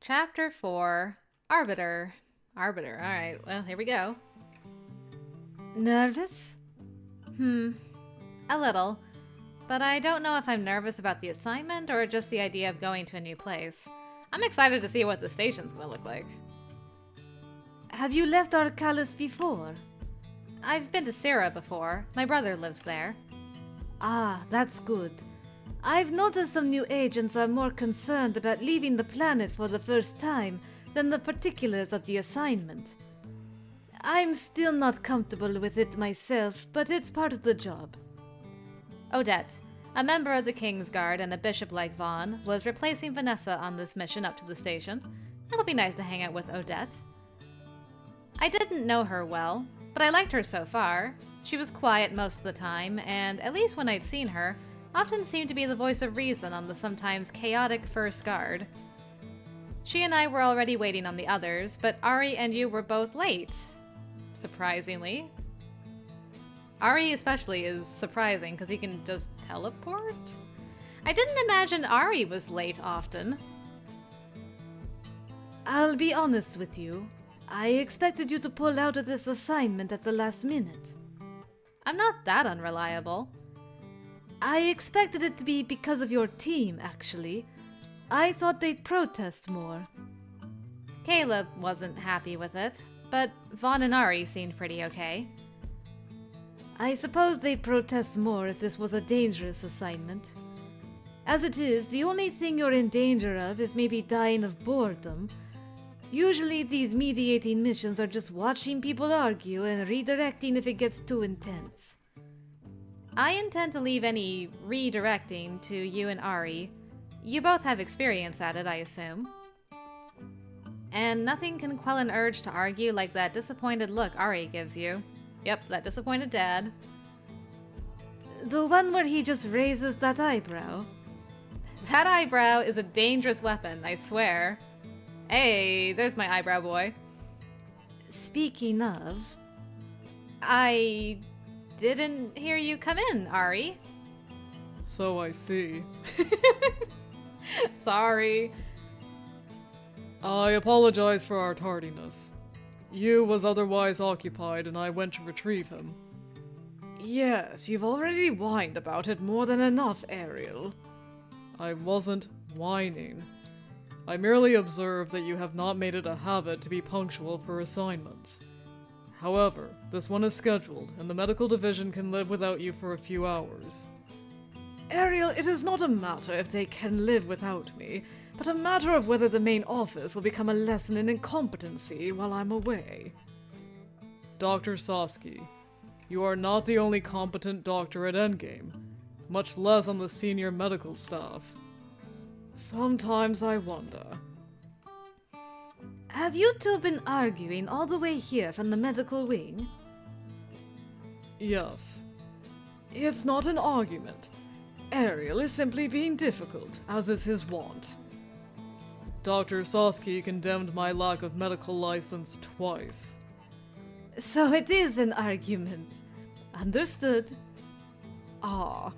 Chapter 4, Arbiter. Arbiter, alright, well, here we go. Nervous? A little. But I don't know if I'm nervous about the assignment or just the idea of going to a new place. I'm excited to see what the station's gonna look like. Have you left Arcalis before? I've been to Syrah before. My brother lives there. Ah, that's good. I've noticed some new agents are more concerned about leaving the planet for the first time than the particulars of the assignment. I'm still not comfortable with it myself, but it's part of the job. Odette, a member of the King's Guard and a bishop like Vaughn, was replacing Vanessa on this mission up to the station. It'll be nice to hang out with Odette. I didn't know her well, but I liked her so far. She was quiet most of the time, and at least when I'd seen her, often seemed to be the voice of reason on the sometimes chaotic First Guard. She and I were already waiting on the others, but Ari and you were both late. Surprisingly. Ari especially is surprising because he can just teleport? I didn't imagine Ari was late often. I'll be honest with you. I expected you to pull out of this assignment at the last minute. I'm not that unreliable. I expected it to be because of your team, actually. I thought they'd protest more. Caleb wasn't happy with it, but Vaughn and Ari seemed pretty okay. I suppose they'd protest more if this was a dangerous assignment. As it is, the only thing you're in danger of is maybe dying of boredom. Usually these mediating missions are just watching people argue and redirecting if it gets too intense. I intend to leave any redirecting to you and Ari. You both have experience at it, I assume. And nothing can quell an urge to argue like that disappointed look Ari gives you. Yep, that disappointed dad. The one where he just raises that eyebrow? That eyebrow is a dangerous weapon, I swear. Hey, there's my eyebrow boy. Speaking of... I didn't hear you come in, Ari. So I see. Sorry. I apologize for our tardiness. YUU was otherwise occupied and I went to retrieve him. Yes, you've already whined about it more than enough, Ariel. I wasn't whining. I merely observed that you have not made it a habit to be punctual for assignments. However, this one is scheduled, and the medical division can live without you for a few hours. Ariel, it is not a matter if they can live without me, but a matter of whether the main office will become a lesson in incompetency while I'm away. Dr. Sasaki, you are not the only competent doctor at Endgame, much less on the senior medical staff. Sometimes I wonder. Have you two been arguing all the way here from the medical wing? Yes. It's not an argument. Ariel is simply being difficult, as is his wont. Dr. Sasaki condemned my lack of medical license twice. So it is an argument. Understood. Ah,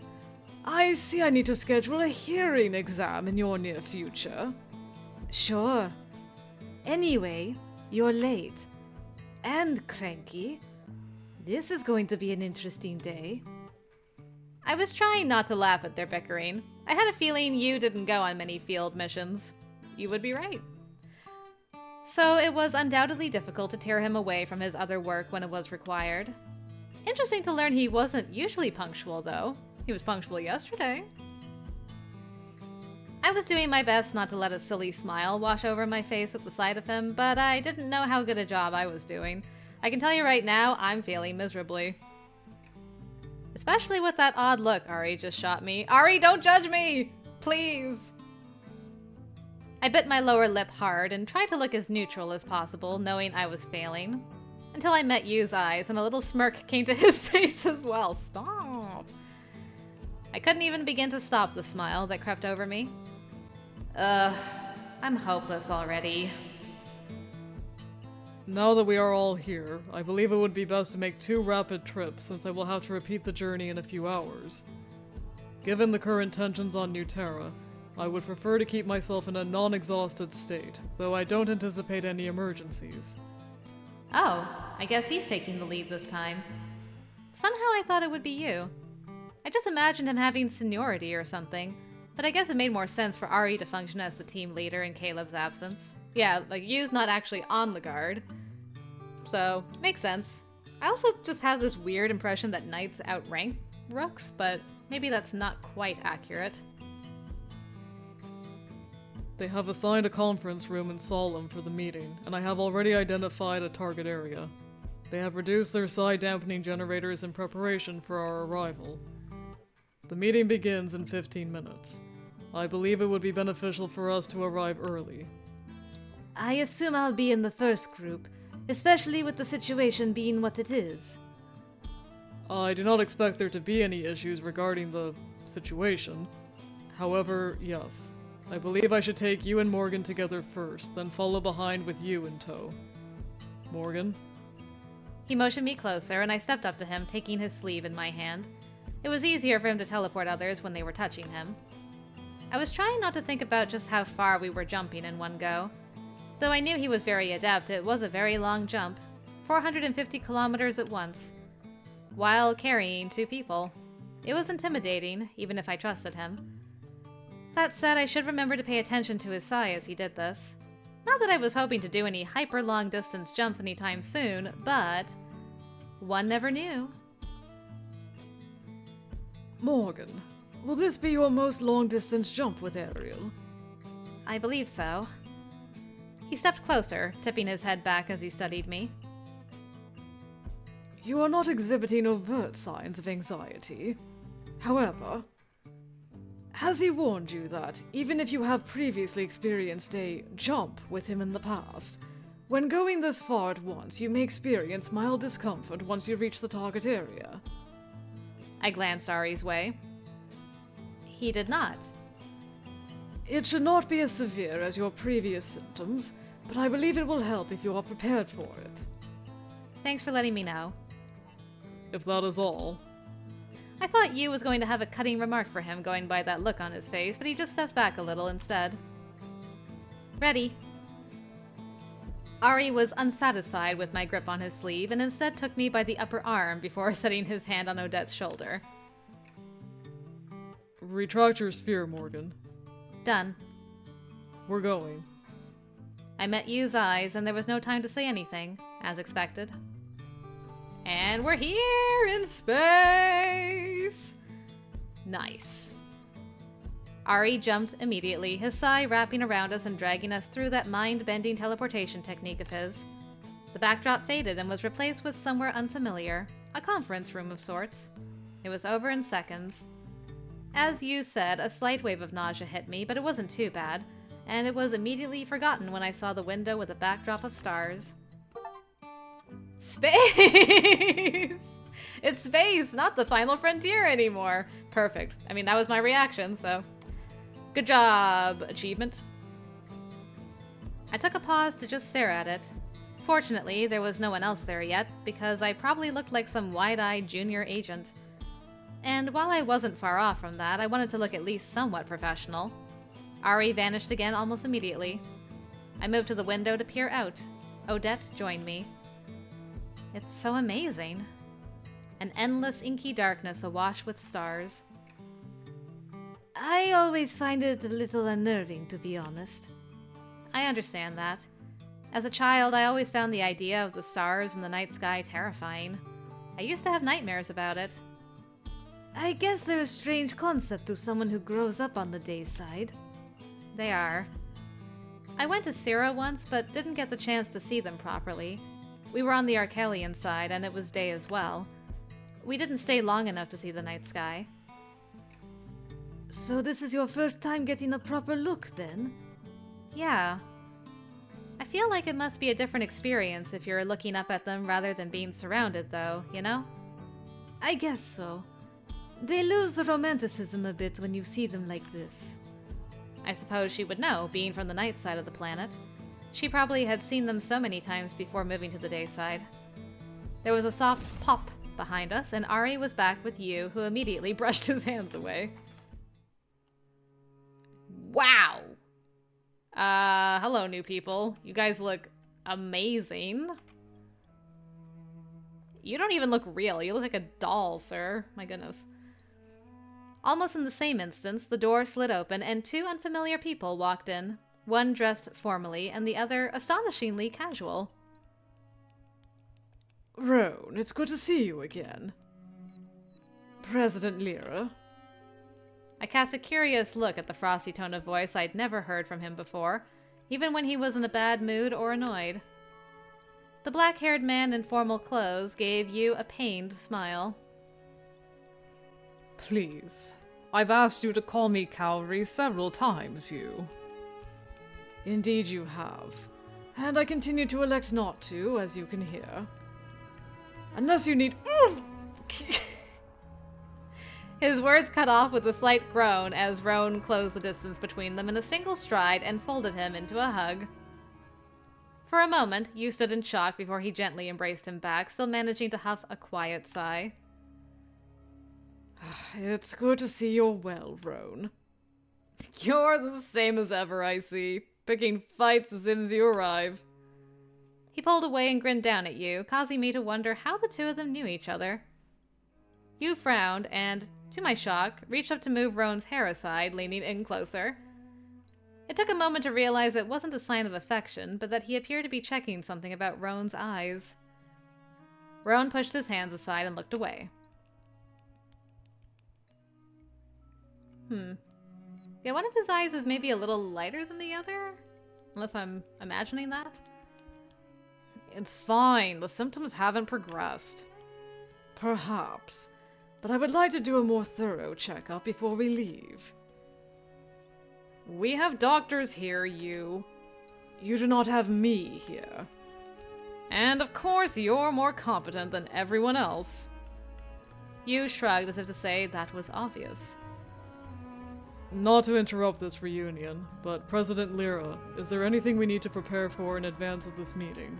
I see I need to schedule a hearing exam in your near future. Sure. Anyway, you're late. And cranky. This is going to be an interesting day. I was trying not to laugh at their bickering. I had a feeling you didn't go on many field missions. You would be right. So it was undoubtedly difficult to tear him away from his other work when it was required. Interesting to learn he wasn't usually punctual, though. He was punctual yesterday. I was doing my best not to let a silly smile wash over my face at the sight of him, but I didn't know how good a job I was doing. I can tell you right now, I'm failing miserably. Especially with that odd look Ari just shot me. Ari, don't judge me! Please! I bit my lower lip hard and tried to look as neutral as possible, knowing I was failing. Until I met Yu's eyes and a little smirk came to his face as well. Stop! I couldn't even begin to stop the smile that crept over me. I'm hopeless already. Now that we are all here, I believe it would be best to make 2 rapid trips since I will have to repeat the journey in a few hours. Given the current tensions on New Terra, I would prefer to keep myself in a non-exhausted state, though I don't anticipate any emergencies. Oh, I guess he's taking the lead this time. Somehow I thought it would be you. I just imagined him having seniority or something, but I guess it made more sense for Ari to function as the team leader in Caleb's absence. Yeah, like, Yuu's not actually on the guard. So, makes sense. I also just have this weird impression that knights outrank rooks, but maybe that's not quite accurate. They have assigned a conference room in Solemn for the meeting, and I have already identified a target area. They have reduced their psi dampening generators in preparation for our arrival. The meeting begins in 15 minutes. I believe it would be beneficial for us to arrive early. I assume I'll be in the first group, especially with the situation being what it is. I do not expect there to be any issues regarding the situation. However, yes. I believe I should take you and Morgan together first, then follow behind with you in tow. Morgan? He motioned me closer, and I stepped up to him, taking his sleeve in my hand. It was easier for him to teleport others when they were touching him. I was trying not to think about just how far we were jumping in one go. Though I knew he was very adept, it was a very long jump. 450 kilometers at once. While carrying 2 people. It was intimidating, even if I trusted him. That said, I should remember to pay attention to his psi as he did this. Not that I was hoping to do any hyper-long distance jumps anytime soon, but one never knew. Morgan, will this be your most long-distance jump with Ariel? I believe so. He stepped closer, tipping his head back as he studied me. You are not exhibiting overt signs of anxiety. However, has he warned you that, even if you have previously experienced a jump with him in the past, when going this far at once, you may experience mild discomfort once you reach the target area? I glanced Ari's way. He did not. It should not be as severe as your previous symptoms, but I believe it will help if you are prepared for it. Thanks for letting me know. If that is all. I thought Yu was going to have a cutting remark for him going by that look on his face, but he just stepped back a little instead. Ready. Ari was unsatisfied with my grip on his sleeve and instead took me by the upper arm before setting his hand on Odette's shoulder. Retract your sphere, Morgan. Done. We're going. I met Yu's eyes and there was no time to say anything, as expected. And we're here in space! Nice. Ari jumped immediately, his psi wrapping around us and dragging us through that mind-bending teleportation technique of his. The backdrop faded and was replaced with somewhere unfamiliar, a conference room of sorts. It was over in seconds. As Yu said, a slight wave of nausea hit me, but it wasn't too bad, and it was immediately forgotten when I saw the window with a backdrop of stars. Space! It's space, not the final frontier anymore. Perfect. I mean, that was my reaction, so... Good job, achievement. I took a pause to just stare at it. Fortunately, there was no one else there yet, because I probably looked like some wide-eyed junior agent. And while I wasn't far off from that, I wanted to look at least somewhat professional. Ari vanished again almost immediately. I moved to the window to peer out. Odette joined me. It's so amazing. An endless inky darkness awash with stars. I always find it a little unnerving, to be honest. I understand that. As a child, I always found the idea of the stars in the night sky terrifying. I used to have nightmares about it. I guess they're a strange concept to someone who grows up on the day side. They are. I went to Syrah once, but didn't get the chance to see them properly. We were on the Arcalian side, and it was day as well. We didn't stay long enough to see the night sky. So this is your first time getting a proper look, then? Yeah. I feel like it must be a different experience if you're looking up at them rather than being surrounded, though, you know? I guess so. They lose the romanticism a bit when you see them like this. I suppose she would know, being from the night side of the planet. She probably had seen them so many times before moving to the day side. There was a soft pop behind us, and Ari was back with Yu, who immediately brushed his hands away. Wow! Hello, new people. You guys look amazing. You don't even look real. You look like a doll, sir. My goodness. Almost in the same instance, the door slid open and two unfamiliar people walked in. One dressed formally and the other astonishingly casual. Roan, it's good to see you again. President Lyra. I cast a curious look at the frosty tone of voice I'd never heard from him before, even when he was in a bad mood or annoyed. The black-haired man in formal clothes gave you a pained smile. Please. I've asked you to call me Cowrie several times, YUU. Indeed you have. And I continue to elect not to, as you can hear. Unless you need— His words cut off with a slight groan as Roan closed the distance between them in a single stride and folded him into a hug. For a moment, you stood in shock before he gently embraced him back, still managing to huff a quiet sigh. It's good to see you're well, Roan. You're the same as ever, I see. Picking fights as soon as you arrive. He pulled away and grinned down at you, causing me to wonder how the two of them knew each other. You frowned and, to my shock, reached up to move Roan's hair aside, leaning in closer. It took a moment to realize it wasn't a sign of affection, but that he appeared to be checking something about Roan's eyes. Roan pushed his hands aside and looked away. Yeah, one of his eyes is maybe a little lighter than the other? Unless I'm imagining that? It's fine. The symptoms haven't progressed. Perhaps. But I would like to do a more thorough checkup before we leave. We have doctors here, YUU. You do not have me here. And of course you're more competent than everyone else. You shrugged as if to say that was obvious. Not to interrupt this reunion, but President Lyra, is there anything we need to prepare for in advance of this meeting?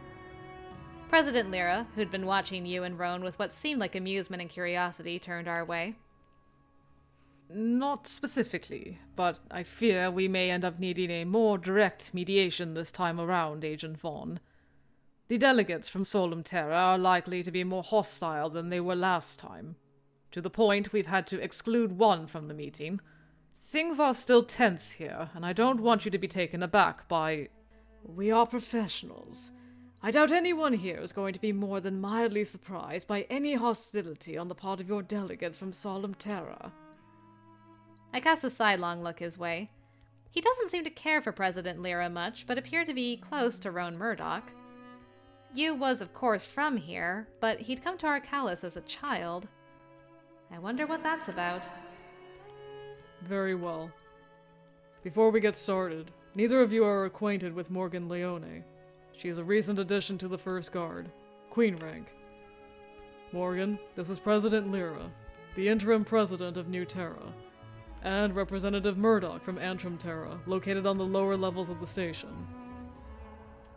President Lyra, who'd been watching you and Roan with what seemed like amusement and curiosity, turned our way. Not specifically, but I fear we may end up needing a more direct mediation this time around, Agent Vaughn. The delegates from Solum Terra are likely to be more hostile than they were last time. To the point we've had to exclude one from the meeting. Things are still tense here, and I don't want you to be taken aback by— We are professionals. I doubt anyone here is going to be more than mildly surprised by any hostility on the part of your delegates from Solum Terra. I cast a sidelong look his way. He doesn't seem to care for President Lyra much, but appeared to be close to Roan Murdoch. You was, of course, from here, but he'd come to Arcalis as a child. I wonder what that's about. Very well. Before we get started, neither of you are acquainted with Morgan Leone. She is a recent addition to the First Guard, Queen rank. Morgan, this is President Lyra, the interim president of New Terra, and Representative Murdoch from Antrim Terra, located on the lower levels of the station.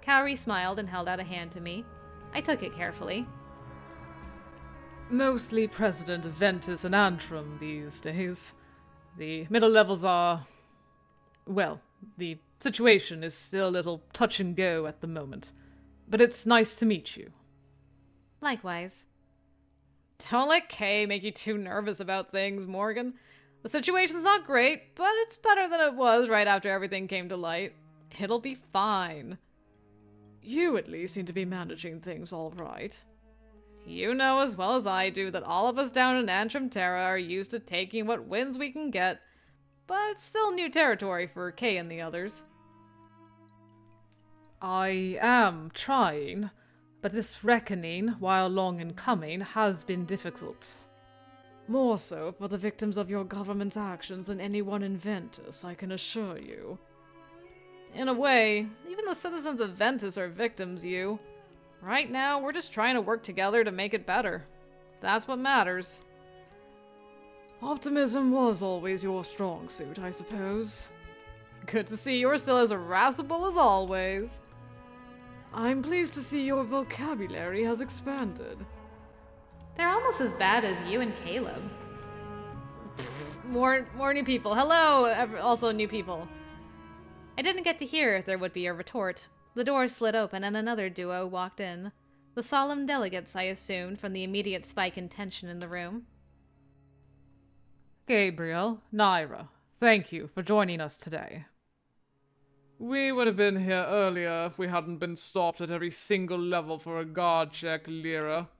Cowrie smiled and held out a hand to me. I took it carefully. Mostly President of Ventus and Antrim these days. The middle levels are— well, the situation is still a little touch and go at the moment. But it's nice to meet you. Likewise. Don't let Kay make you too nervous about things, Morgan. The situation's not great, but it's better than it was right after everything came to light. It'll be fine. You at least seem to be managing things all right. You know as well as I do that all of us down in Antrim Terra are used to taking what wins we can get, but it's still new territory for Kay and the others. I am trying, but this reckoning, while long in coming, has been difficult. More so for the victims of your government's actions than anyone in Ventus, I can assure you. In a way, even the citizens of Ventus are victims, YUU. Right now, we're just trying to work together to make it better. That's what matters. Optimism was always your strong suit, I suppose. Good to see you're still as irascible as always. I'm pleased to see your vocabulary has expanded. They're almost as bad as you and Caleb. More new people. Hello, also new people. I didn't get to hear if there would be a retort. The door slid open and another duo walked in. The solemn delegates, I assumed, from the immediate spike in tension in the room. Gabriel, Naira, thank you for joining us today. We would have been here earlier if we hadn't been stopped at every single level for a guard check, Lyra.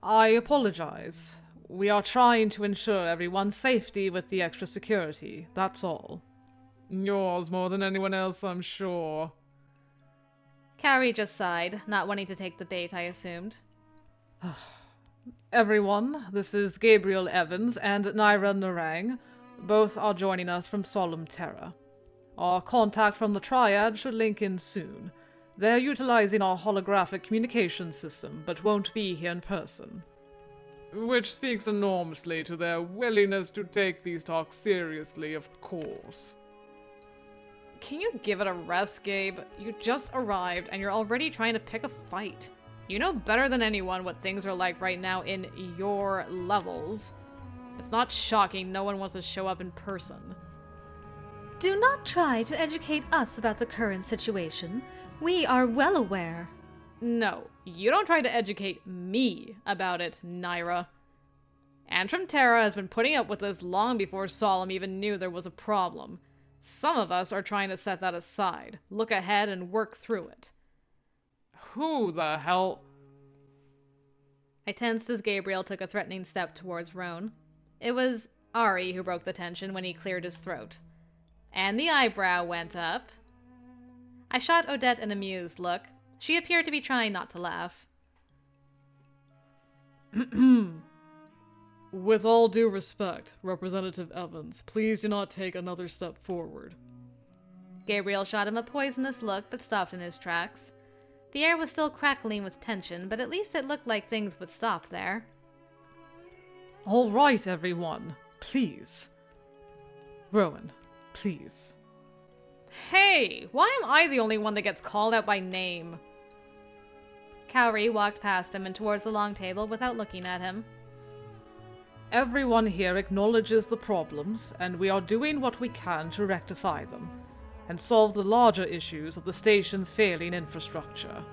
I apologize. We are trying to ensure everyone's safety with the extra security, that's all. Yours more than anyone else, I'm sure. Cowrie just sighed, not wanting to take the bait, I assumed. Everyone, this is Gabriel Evans and Naira Narang. Both are joining us from Solemn Terra. Our contact from the Triad should link in soon. They're utilizing our holographic communication system, but won't be here in person. Which speaks enormously to their willingness to take these talks seriously, of course. Can you give it a rest, Gabe? You just arrived and you're already trying to pick a fight. You know better than anyone what things are like right now in your levels. It's not shocking no one wants to show up in person. Do not try to educate us about the current situation. We are well aware. No, you don't try to educate me about it, Naira. Antrim Terra has been putting up with this long before Solemn even knew there was a problem. Some of us are trying to set that aside, look ahead and work through it. Who the hell? I tensed as Gabriel took a threatening step towards Roan. It was Ari who broke the tension when he cleared his throat. And the eyebrow went up. I shot Odette an amused look. She appeared to be trying not to laugh. With all due respect, Representative Evans, please do not take another step forward. Gabriel shot him a poisonous look, but stopped in his tracks. The air was still crackling with tension, but at least it looked like things would stop there. All right, everyone. Please. Rowan, please. Hey! Why am I the only one that gets called out by name? Cowrie walked past him and towards the long table without looking at him. Everyone here acknowledges the problems, and we are doing what we can to rectify them, and solve the larger issues of the station's failing infrastructure.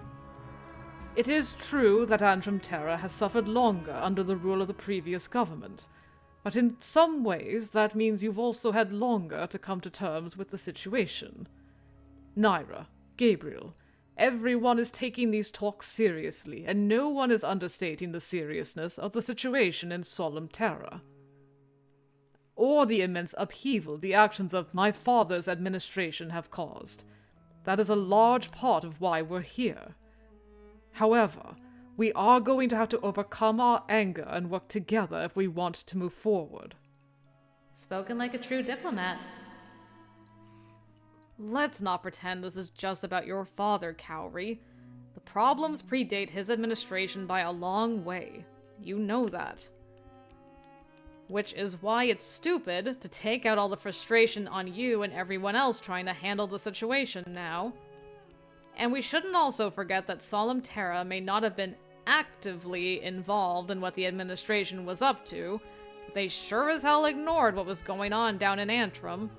It is true that Antrim Terra has suffered longer under the rule of the previous government, but in some ways that means you've also had longer to come to terms with the situation. Naira, Gabriel, everyone is taking these talks seriously, and no one is understating the seriousness of the situation in Solemn Terra. Or the immense upheaval the actions of my father's administration have caused. That is a large part of why we're here. However, we are going to have to overcome our anger and work together if we want to move forward. Spoken like a true diplomat. Let's not pretend this is just about your father, Cowrie. The problems predate his administration by a long way. You know that. Which is why it's stupid to take out all the frustration on you and everyone else trying to handle the situation now. And we shouldn't also forget that Solemn Terra may not have been actively involved in what the administration was up to, but they sure as hell ignored what was going on down in Antrim.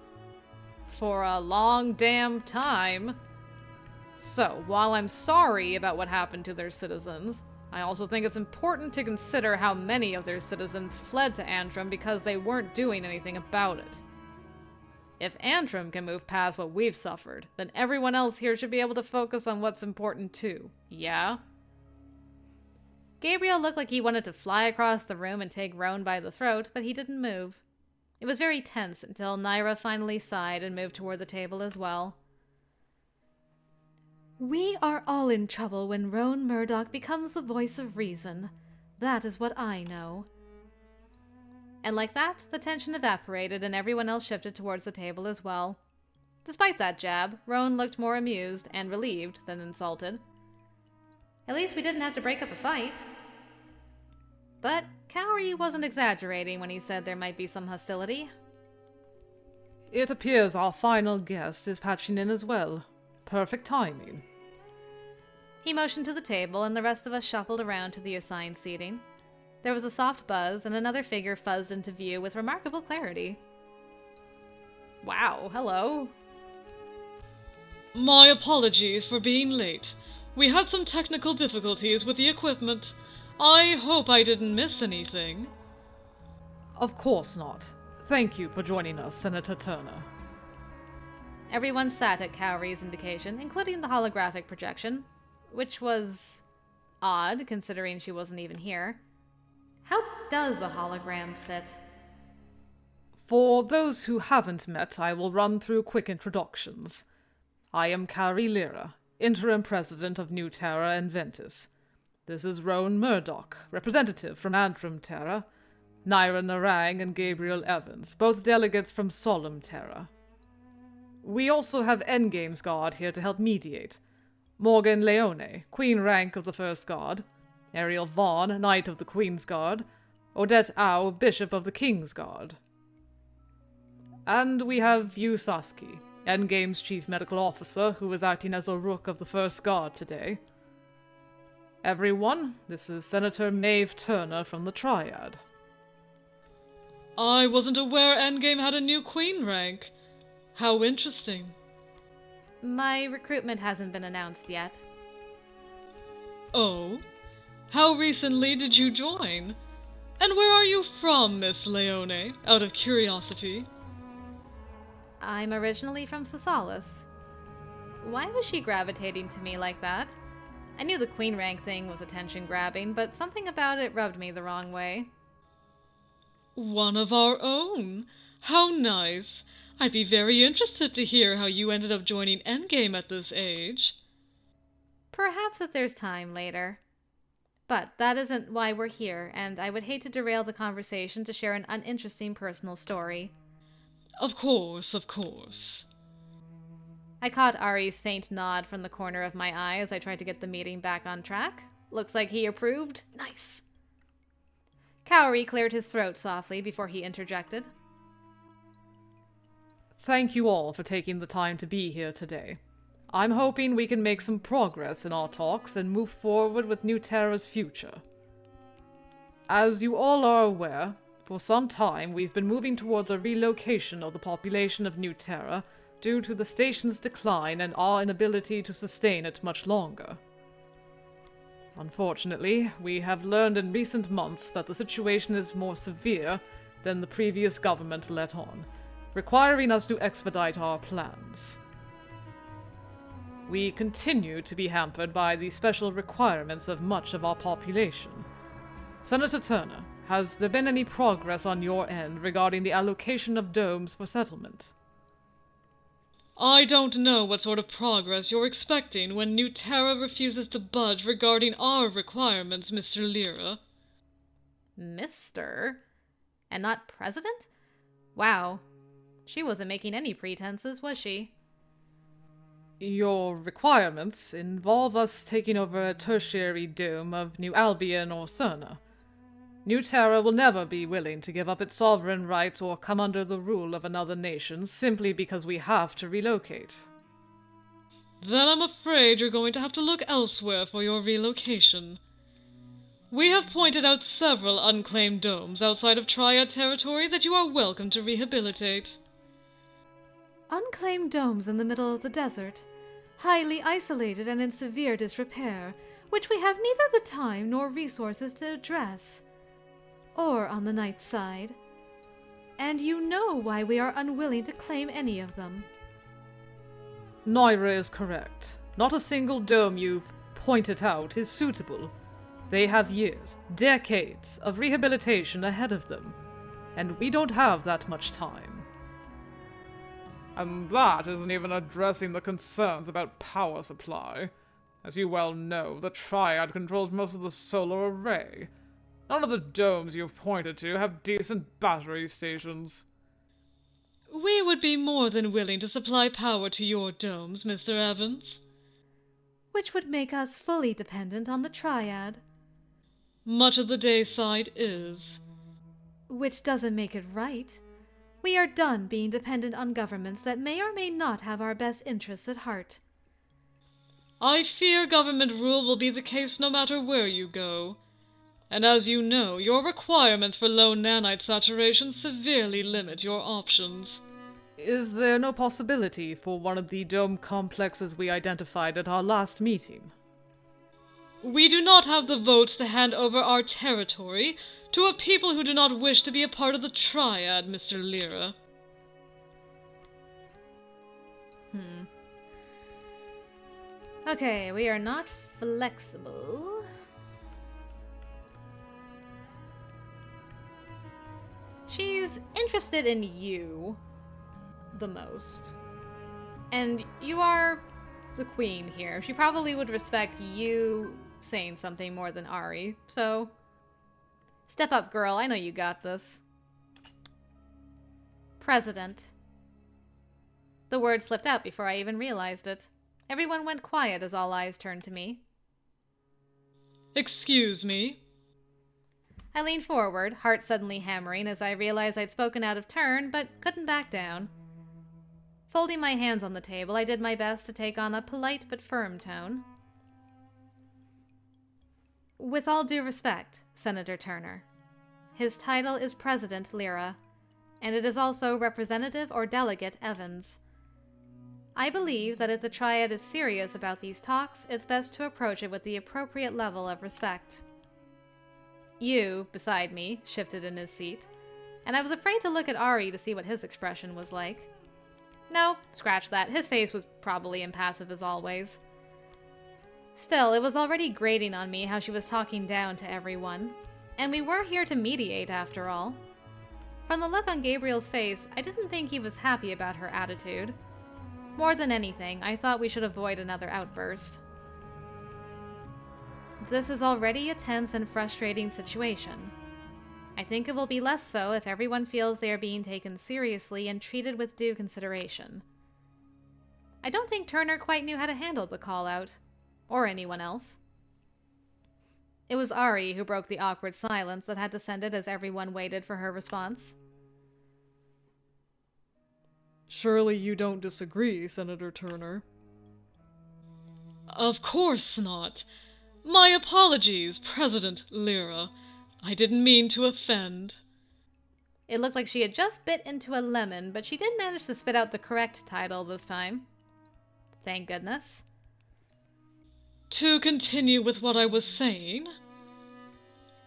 For a long damn time. So, while I'm sorry about what happened to their citizens, I also think it's important to consider how many of their citizens fled to Antrim because they weren't doing anything about it. If Antrim can move past what we've suffered, then everyone else here should be able to focus on what's important too, yeah? Gabriel looked like he wanted to fly across the room and take Roan by the throat, but he didn't move. It was very tense until Naira finally sighed and moved toward the table as well. We are all in trouble when Roan Murdoch becomes the voice of reason. That is what I know. And like that, the tension evaporated and everyone else shifted towards the table as well. Despite that jab, Roan looked more amused and relieved than insulted. At least we didn't have to break up a fight. But Cowrie wasn't exaggerating when he said there might be some hostility. It appears our final guest is patching in as well. Perfect timing. He motioned to the table, and the rest of us shuffled around to the assigned seating. There was a soft buzz, and another figure fuzzed into view with remarkable clarity. Wow, hello. My apologies for being late. We had some technical difficulties with the equipment. I hope I didn't miss anything. Of course not. Thank you for joining us, Senator Turner. Everyone sat at Cowrie's indication, including the holographic projection, which was odd, considering she wasn't even here. How does a hologram sit? For those who haven't met, I will run through quick introductions. I am Carrie Lyra, interim president of New Terra and Ventus. This is Rowan Murdoch, representative from Antrim Terra, Naira Narang and Gabriel Evans, both delegates from Solemn Terra. We also have Endgame's guard here to help mediate. Morgan Leone, Queen rank of the First Guard, Ariel Vaughn, Knight of the Queen's Guard, Odette Au, Bishop of the King's Guard. And we have YUU Sasaki, Endgame's Chief Medical Officer, who is acting as a Rook of the First Guard today. Everyone, this is Senator Maeve Turner from the Triad. I wasn't aware Endgame had a new Queen rank. How interesting. My recruitment hasn't been announced yet. Oh? How recently did you join? And where are you from, Miss Leone, out of curiosity? I'm originally from Cisalis. Why was she gravitating to me like that? I knew the queen rank thing was attention-grabbing, but something about it rubbed me the wrong way. One of our own. How nice. I'd be very interested to hear how you ended up joining Endgame at this age. Perhaps if there's time later. But that isn't why we're here, and I would hate to derail the conversation to share an uninteresting personal story. Of course, of course. I caught Ari's faint nod from the corner of my eye as I tried to get the meeting back on track. Looks like he approved. Nice. Cowrie cleared his throat softly before he interjected. Thank you all for taking the time to be here today. I'm hoping we can make some progress in our talks and move forward with New Terra's future. As you all are aware, for some time we've been moving towards a relocation of the population of New Terra due to the station's decline and our inability to sustain it much longer. Unfortunately, we have learned in recent months that the situation is more severe than the previous government let on, requiring us to expedite our plans. We continue to be hampered by the special requirements of much of our population. Senator Turner, has there been any progress on your end regarding the allocation of domes for settlement? I don't know what sort of progress you're expecting when New Terra refuses to budge regarding our requirements, Mr. Lyra. Mr.? And not President? Wow. She wasn't making any pretenses, was she? Your requirements involve us taking over a tertiary dome of New Albion or Cerna. New Terra will never be willing to give up its sovereign rights or come under the rule of another nation simply because we have to relocate. Then I'm afraid you're going to have to look elsewhere for your relocation. We have pointed out several unclaimed domes outside of Triad territory that you are welcome to rehabilitate. Unclaimed domes in the middle of the desert, highly isolated and in severe disrepair, which we have neither the time nor resources to address. Or on the night side. And you know why we are unwilling to claim any of them. Naira is correct. Not a single dome you've pointed out is suitable. They have years, decades of rehabilitation ahead of them, and we don't have that much time. And that isn't even addressing the concerns about power supply. As you well know, the Triad controls most of the solar array. None of the domes you've pointed to have decent battery stations. We would be more than willing to supply power to your domes, Mr. Evans. Which would make us fully dependent on the Triad. Much of the day side is. Which doesn't make it right. We are done being dependent on governments that may or may not have our best interests at heart. I fear government rule will be the case no matter where you go. And as you know, your requirements for low nanite saturation severely limit your options. Is there no possibility for one of the dome complexes we identified at our last meeting? We do not have the votes to hand over our territory to a people who do not wish to be a part of the Triad, Mr. Lyra. Okay, we are not flexible. She's interested in you the most. And you are the queen here. She probably would respect you saying something more than Ari, so step up, girl. I know you got this. President. The word slipped out before I even realized it. Everyone went quiet as all eyes turned to me. Excuse me? I leaned forward, heart suddenly hammering as I realized I'd spoken out of turn, but couldn't back down. Folding my hands on the table, I did my best to take on a polite but firm tone. With all due respect, Senator Turner, his title is President Lyra, and it is also Representative or Delegate Evans. I believe that if the Triad is serious about these talks, it's best to approach it with the appropriate level of respect. YUU, beside me, shifted in his seat, and I was afraid to look at Ari to see what his expression was like. No, scratch that. His face was probably impassive as always. Still, it was already grating on me how she was talking down to everyone, and we were here to mediate after all. From the look on Gabriel's face, I didn't think he was happy about her attitude. More than anything, I thought we should avoid another outburst. This is already a tense and frustrating situation. I think it will be less so if everyone feels they are being taken seriously and treated with due consideration. I don't think Turner quite knew how to handle the call-out, or anyone else. It was Ari who broke the awkward silence that had descended as everyone waited for her response. Surely you don't disagree, Senator Turner? Of course not. My apologies, President Lyra. I didn't mean to offend. It looked like she had just bit into a lemon, but she did manage to spit out the correct title this time. Thank goodness. To continue with what I was saying,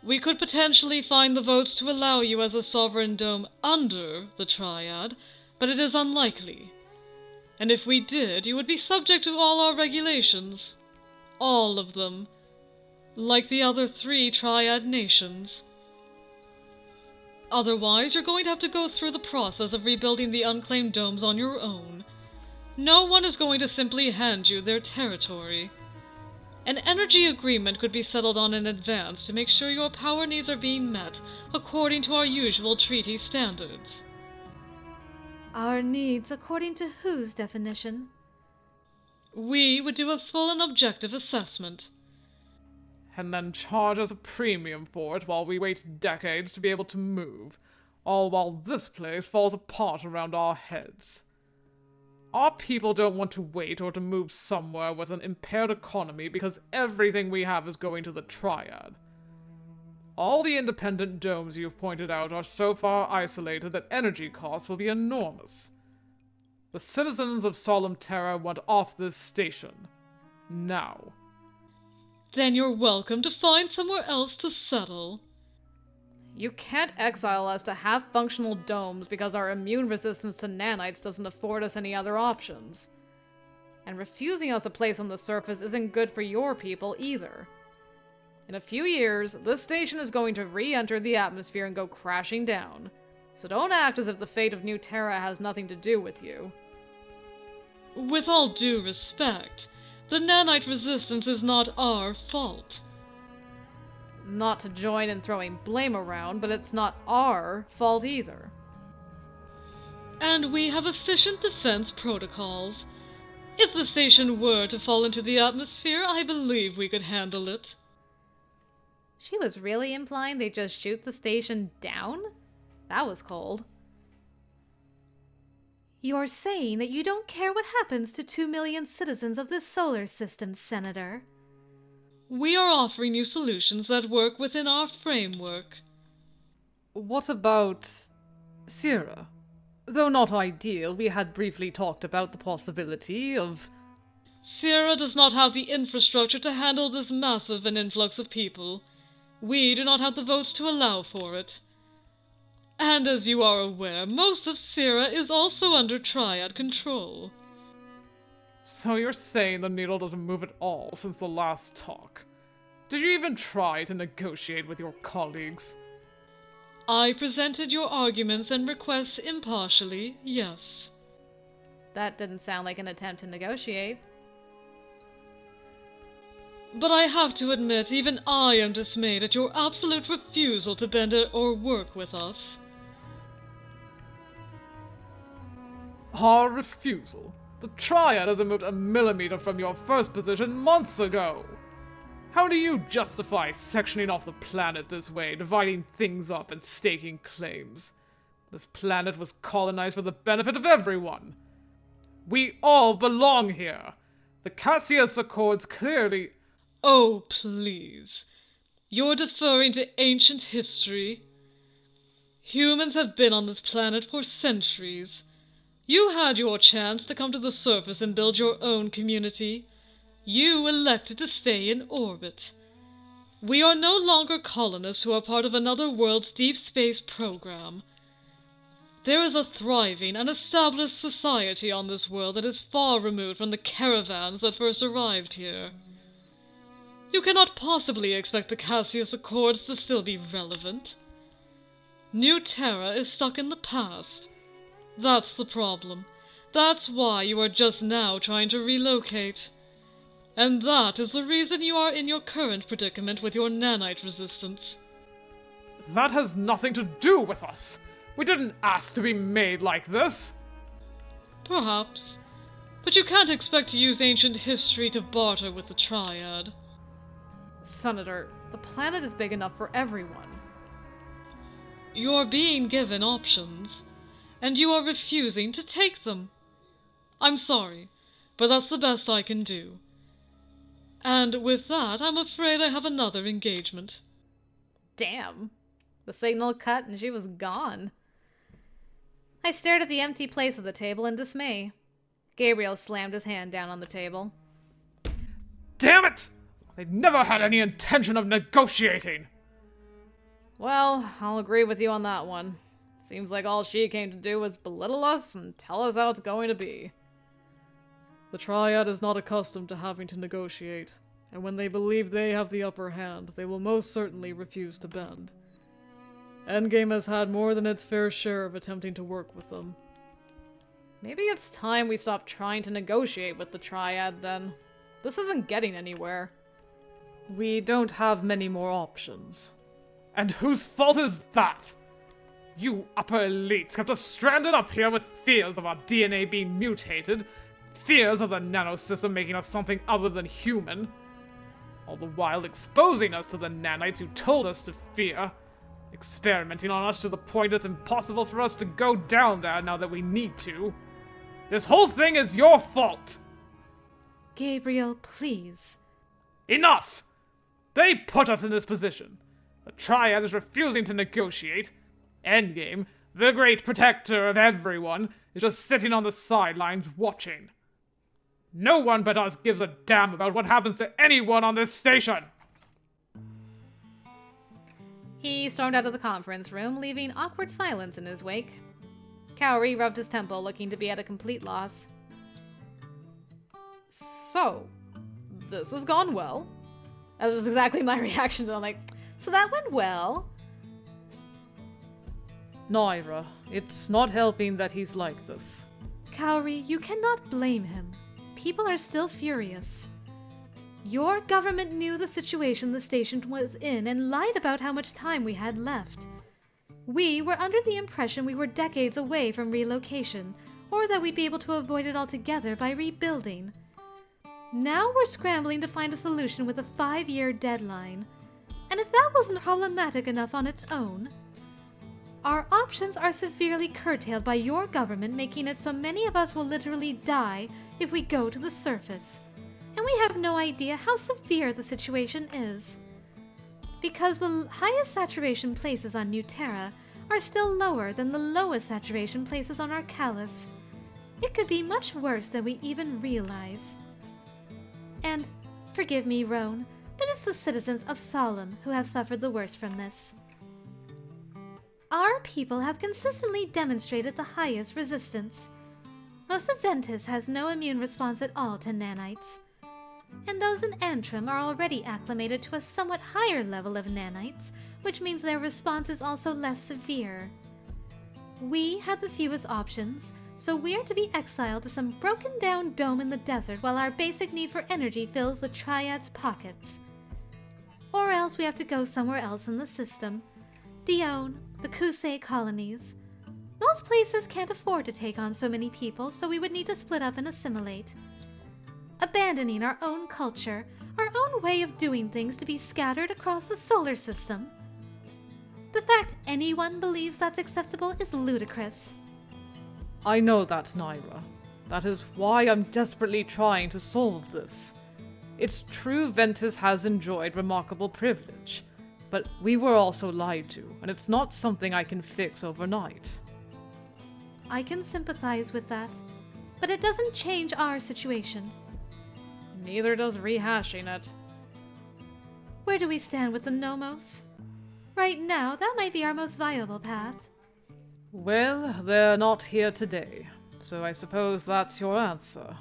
we could potentially find the votes to allow you as a sovereign dome under the Triad, but it is unlikely. And if we did, you would be subject to all our regulations. All of them. Like the other 3 Triad nations. Otherwise, you're going to have to go through the process of rebuilding the unclaimed domes on your own. No one is going to simply hand you their territory. An energy agreement could be settled on in advance to make sure your power needs are being met according to our usual treaty standards. Our needs according to whose definition? We would do a full and objective assessment. And then charge us a premium for it while we wait decades to be able to move, all while this place falls apart around our heads. Our people don't want to wait or to move somewhere with an impaired economy because everything we have is going to the Triad. All the independent domes you've pointed out are so far isolated that energy costs will be enormous. The citizens of Solemn Terra want off this station. Now. Then you're welcome to find somewhere else to settle. You can't exile us to half-functional domes because our immune resistance to nanites doesn't afford us any other options. And refusing us a place on the surface isn't good for your people either. In a few years, this station is going to re-enter the atmosphere and go crashing down. So don't act as if the fate of New Terra has nothing to do with you. With all due respect, the nanite resistance is not our fault. Not to join in throwing blame around, but it's not our fault either. And we have efficient defense protocols. If the station were to fall into the atmosphere, I believe we could handle it. She was really implying they just shoot the station down? That was cold. You're saying that you don't care what happens to 2 million citizens of this solar system, Senator. We are offering you solutions that work within our framework. What about Sierra? Though not ideal, we had briefly talked about the possibility of... Sierra does not have the infrastructure to handle this massive an influx of people. We do not have the votes to allow for it. And as you are aware, most of Sierra is also under Triad control. So you're saying the needle doesn't move at all since the last talk? Did you even try to negotiate with your colleagues? I presented your arguments and requests impartially, yes. That didn't sound like an attempt to negotiate. But I have to admit, even I am dismayed at your absolute refusal to bend or work with us. Our refusal? The Triad hasn't moved a millimeter from your first position months ago! How do you justify sectioning off the planet this way, dividing things up and staking claims? This planet was colonized for the benefit of everyone. We all belong here. The Cassius Accords clearly... Oh, please. You're deferring to ancient history. Humans have been on this planet for centuries. You had your chance to come to the surface and build your own community. You elected to stay in orbit. We are no longer colonists who are part of another world's deep space program. There is a thriving and established society on this world that is far removed from the caravans that first arrived here. You cannot possibly expect the Cassius Accords to still be relevant. New Terra is stuck in the past. That's the problem. That's why you are just now trying to relocate. And that is the reason you are in your current predicament with your nanite resistance. That has nothing to do with us! We didn't ask to be made like this! Perhaps. But you can't expect to use ancient history to barter with the Triad. Senator, the planet is big enough for everyone. You're being given options, and you are refusing to take them. I'm sorry, but that's the best I can do. And with that, I'm afraid I have another engagement. Damn. The signal cut and she was gone. I stared at the empty place of the table in dismay. Gabriel slammed his hand down on the table. Damn it! They never had any intention of negotiating! Well, I'll agree with you on that one. Seems like all she came to do was belittle us and tell us how it's going to be. The Triad is not accustomed to having to negotiate, and when they believe they have the upper hand, they will most certainly refuse to bend. Endgame has had more than its fair share of attempting to work with them. Maybe it's time we stop trying to negotiate with the Triad, then. This isn't getting anywhere. We don't have many more options. And whose fault is that? You upper elites kept us stranded up here with fears of our DNA being mutated, fears of the nanosystem making us something other than human, all the while exposing us to the nanites you told us to fear, experimenting on us to the point it's impossible for us to go down there now that we need to. This whole thing is your fault! Gabriel, please. Enough! They put us in this position. The Triad is refusing to negotiate. Endgame, the great protector of everyone, is just sitting on the sidelines watching. No one but us gives a damn about what happens to anyone on this station! He stormed out of the conference room, leaving awkward silence in his wake. Cowrie rubbed his temple, looking to be at a complete loss. So, this has gone well. That was exactly my reaction. I'm like, so that went well. Naira, it's not helping that he's like this. Cowrie, you cannot blame him. People are still furious. Your government knew the situation the station was in and lied about how much time we had left. We were under the impression we were decades away from relocation, or that we'd be able to avoid it altogether by rebuilding. Now we're scrambling to find a solution with a 5-year deadline. And if that wasn't problematic enough on its own, our options are severely curtailed by your government, making it so many of us will literally die if we go to the surface. And we have no idea how severe the situation is. Because the highest saturation places on New Terra are still lower than the lowest saturation places on Arcalis. It could be much worse than we even realize. And, forgive me, Roan, but it's the citizens of Solemn who have suffered the worst from this. Our people have consistently demonstrated the highest resistance. Most of Ventus has no immune response at all to nanites. And those in Antrim are already acclimated to a somewhat higher level of nanites, which means their response is also less severe. We had the fewest options, so we're to be exiled to some broken-down dome in the desert while our basic need for energy fills the Triad's pockets. Or else we have to go somewhere else in the system. Dione, the Kusei colonies. Most places can't afford to take on so many people, so we would need to split up and assimilate. Abandoning our own culture, our own way of doing things to be scattered across the solar system. The fact anyone believes that's acceptable is ludicrous. I know that, Naira. That is why I'm desperately trying to solve this. It's true Ventus has enjoyed remarkable privilege, but we were also lied to, and it's not something I can fix overnight. I can sympathize with that, but it doesn't change our situation. Neither does rehashing it. Where do we stand with the Nomos? Right now, that might be our most viable path. Well, they're not here today, so I suppose that's your answer.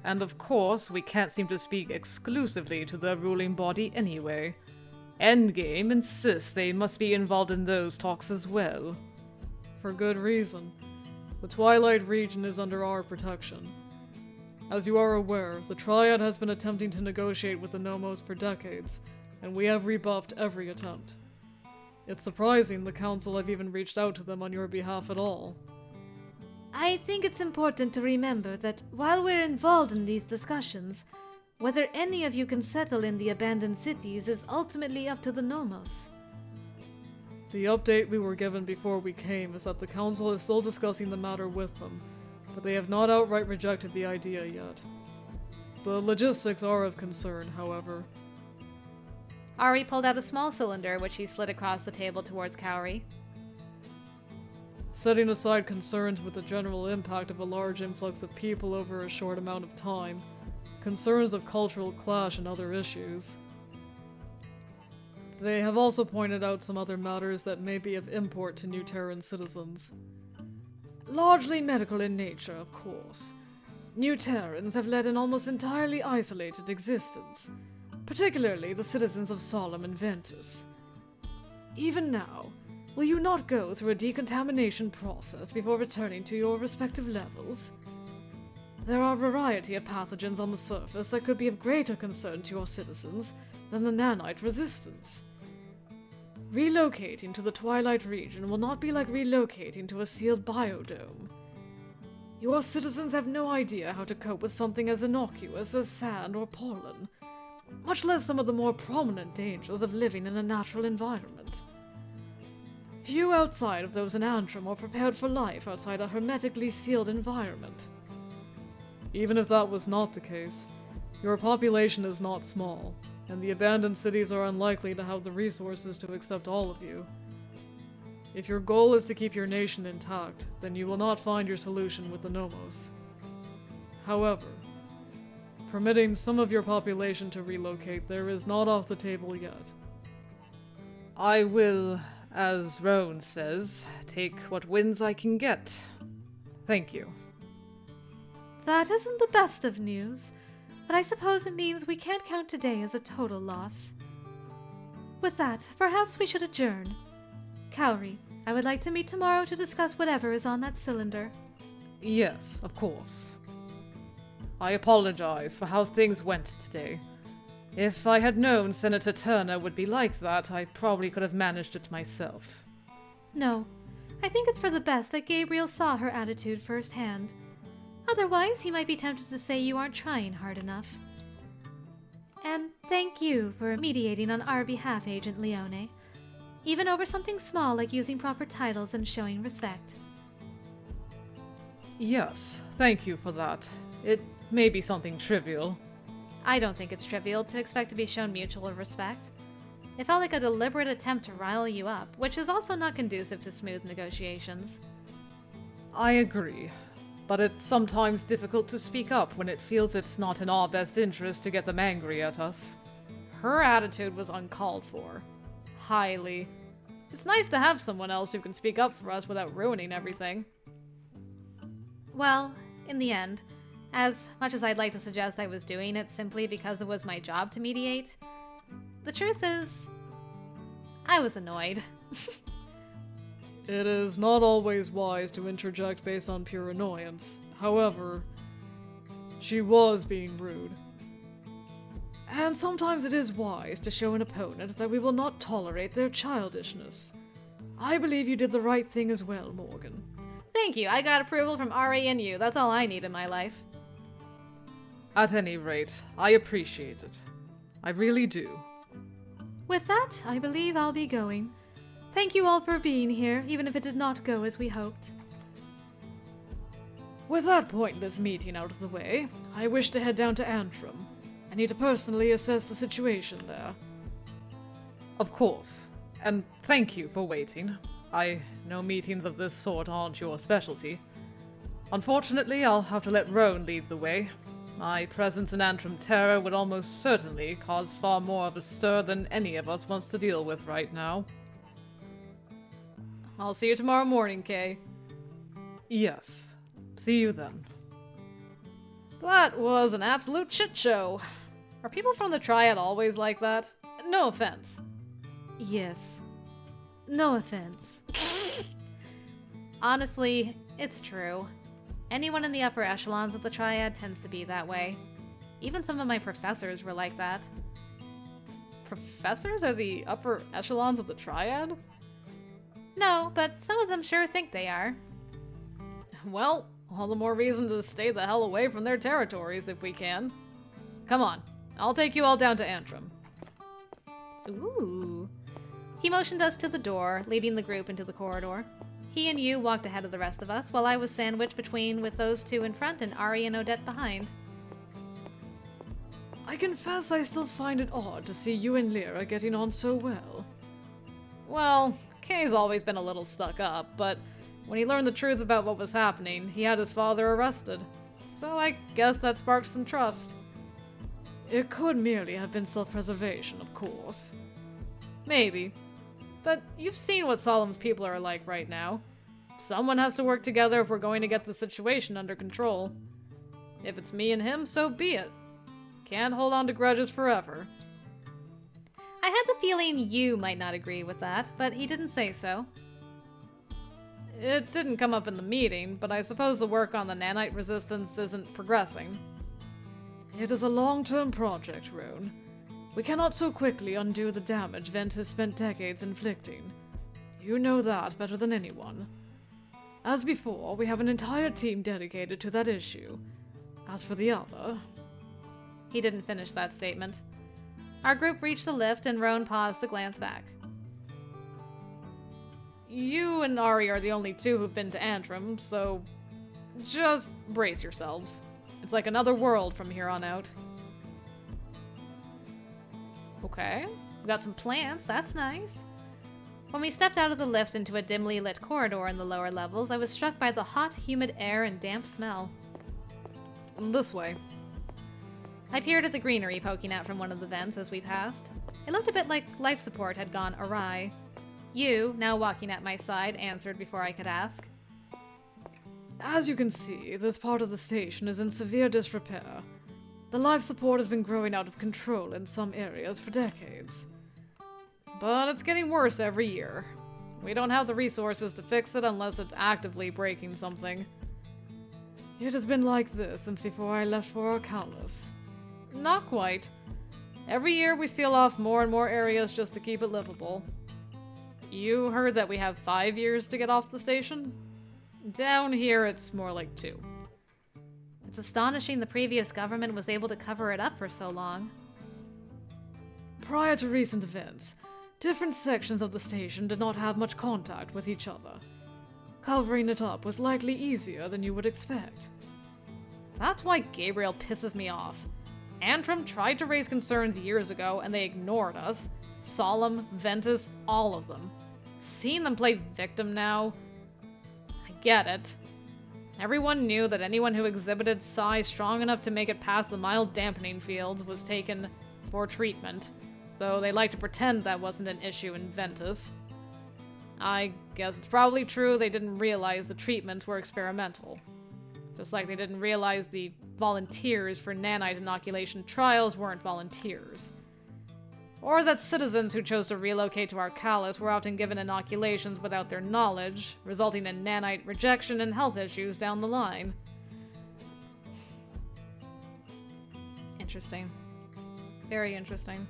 And of course, we can't seem to speak exclusively to the ruling body anyway. Endgame insists they must be involved in those talks as well. For good reason. The Twilight region is under our protection. As you are aware, the Triad has been attempting to negotiate with the Nomos for decades, and we have rebuffed every attempt. It's surprising the Council have even reached out to them on your behalf at all. I think it's important to remember that while we're involved in these discussions, whether any of you can settle in the abandoned cities is ultimately up to the Nomos. The update we were given before we came is that the Council is still discussing the matter with them, but they have not outright rejected the idea yet. The logistics are of concern, however. Ari pulled out a small cylinder, which he slid across the table towards Cowrie. Setting aside concerns with the general impact of a large influx of people over a short amount of time, concerns of cultural clash and other issues. They have also pointed out some other matters that may be of import to New Terran citizens. Largely medical in nature, of course. New Terrans have led an almost entirely isolated existence, particularly the citizens of Solemn and Ventus. Even now, will you not go through a decontamination process before returning to your respective levels? There are a variety of pathogens on the surface that could be of greater concern to your citizens than the nanite resistance. Relocating to the Twilight region will not be like relocating to a sealed biodome. Your citizens have no idea how to cope with something as innocuous as sand or pollen, much less some of the more prominent dangers of living in a natural environment. Few outside of those in Antrim are prepared for life outside a hermetically sealed environment. Even if that was not the case, your population is not small, and the abandoned cities are unlikely to have the resources to accept all of you. If your goal is to keep your nation intact, then you will not find your solution with the Nomos. However, permitting some of your population to relocate there is not off the table yet. I will, as Roan says, take what wins I can get. Thank you. That isn't the best of news, but I suppose it means we can't count today as a total loss. With that, perhaps we should adjourn. Cowrie, I would like to meet tomorrow to discuss whatever is on that cylinder. Yes, of course. I apologize for how things went today. If I had known Senator Turner would be like that, I probably could have managed it myself. No, I think it's for the best that Gabriel saw her attitude firsthand. Otherwise, he might be tempted to say you aren't trying hard enough. And thank you for mediating on our behalf, Agent Leone. Even over something small like using proper titles and showing respect. Yes, thank you for that. It may be something trivial. I don't think it's trivial to expect to be shown mutual respect. It felt like a deliberate attempt to rile you up, which is also not conducive to smooth negotiations. I agree, but it's sometimes difficult to speak up when it feels it's not in our best interest to get them angry at us. Her attitude was uncalled for. Highly. It's nice to have someone else who can speak up for us without ruining everything. Well, in the end, as much as I'd like to suggest I was doing it simply because it was my job to mediate, the truth is, I was annoyed. It is not always wise to interject based on pure annoyance. However, she was being rude. And sometimes it is wise to show an opponent that we will not tolerate their childishness. I believe you did the right thing as well, Morgan. Thank you, I got approval from RA and you. That's all I need in my life. At any rate, I appreciate it. I really do. With that, I believe I'll be going. Thank you all for being here, even if it did not go as we hoped. With that pointless meeting out of the way, I wish to head down to Antrim. I need to personally assess the situation there. Of course. And thank you for waiting. I know meetings of this sort aren't your specialty. Unfortunately, I'll have to let Roan lead the way. My presence in Antrim Terra would almost certainly cause far more of a stir than any of us wants to deal with right now. I'll see you tomorrow morning, Kay. Yes. See you then. That was an absolute shit show. Are people from the Triad always like that? No offense. Yes. No offense. Honestly, it's true. Anyone in the upper echelons of the Triad tends to be that way. Even some of my professors were like that. Professors are the upper echelons of the Triad? No, but some of them sure think they are. Well, all the more reason to stay the hell away from their territories if we can. Come on, I'll take you all down to Antrim. Ooh. He motioned us to the door, leading the group into the corridor. He and YUU walked ahead of the rest of us, while I was sandwiched between with those two in front and Ari and Odette behind. I confess I still find it odd to see you and Lyra getting on so well. Well, Kay's always been a little stuck up, but when he learned the truth about what was happening, he had his father arrested. So I guess that sparked some trust. It could merely have been self-preservation, of course. Maybe. But you've seen what Solemn's people are like right now. Someone has to work together if we're going to get the situation under control. If it's me and him, so be it. Can't hold on to grudges forever. I had the feeling you might not agree with that, but he didn't say so. It didn't come up in the meeting, but I suppose the work on the nanite resistance isn't progressing. It is a long-term project, Roan. We cannot so quickly undo the damage Vent has spent decades inflicting. You know that better than anyone. As before, we have an entire team dedicated to that issue. As for the other... He didn't finish that statement. Our group reached the lift and Roan paused to glance back. You and Ari are the only two who've been to Antrim, so just brace yourselves. It's like another world from here on out. Okay, we got some plants, that's nice. When we stepped out of the lift into a dimly lit corridor in the lower levels, I was struck by the hot, humid air and damp smell. This way. I peered at the greenery poking out from one of the vents as we passed. It looked a bit like life support had gone awry. YUU, now walking at my side, answered before I could ask. As you can see, this part of the station is in severe disrepair. The life support has been growing out of control in some areas for decades. But it's getting worse every year. We don't have the resources to fix it unless it's actively breaking something. It has been like this since before I left for Arcalis. Not quite. Every year we seal off more and more areas just to keep it livable. You heard that we have 5 years to get off the station? Down here it's more like 2. It's astonishing the previous government was able to cover it up for so long. Prior to recent events, different sections of the station did not have much contact with each other. Covering it up was likely easier than you would expect. That's why Gabriel pisses me off. Antrim tried to raise concerns years ago and they ignored us, Solemn, Ventus, all of them. Seeing them play victim now, I get it. Everyone knew that anyone who exhibited psi strong enough to make it past the mild dampening fields was taken for treatment, though they like to pretend that wasn't an issue in Ventus. I guess it's probably true they didn't realize the treatments were experimental. Just like they didn't realize the volunteers for nanite inoculation trials weren't volunteers. Or that citizens who chose to relocate to Arcalis were often given inoculations without their knowledge, resulting in nanite rejection and health issues down the line. Interesting. Very interesting.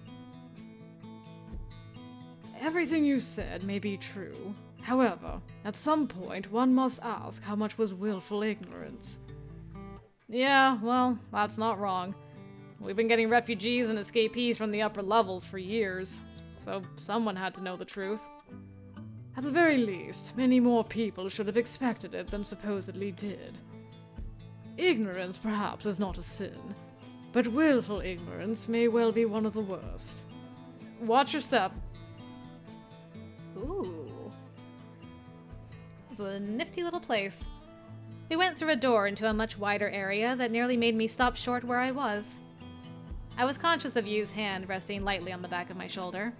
Everything you said may be true. However, at some point one must ask how much was willful ignorance. Yeah, well, that's not wrong. We've been getting refugees and escapees from the upper levels for years, so someone had to know the truth. At the very least, many more people should have expected it than supposedly did. Ignorance, perhaps, is not a sin, but willful ignorance may well be one of the worst. Watch your step. Ooh. This is a nifty little place. We went through a door into a much wider area that nearly made me stop short where I was. I was conscious of YUU's hand resting lightly on the back of my shoulder.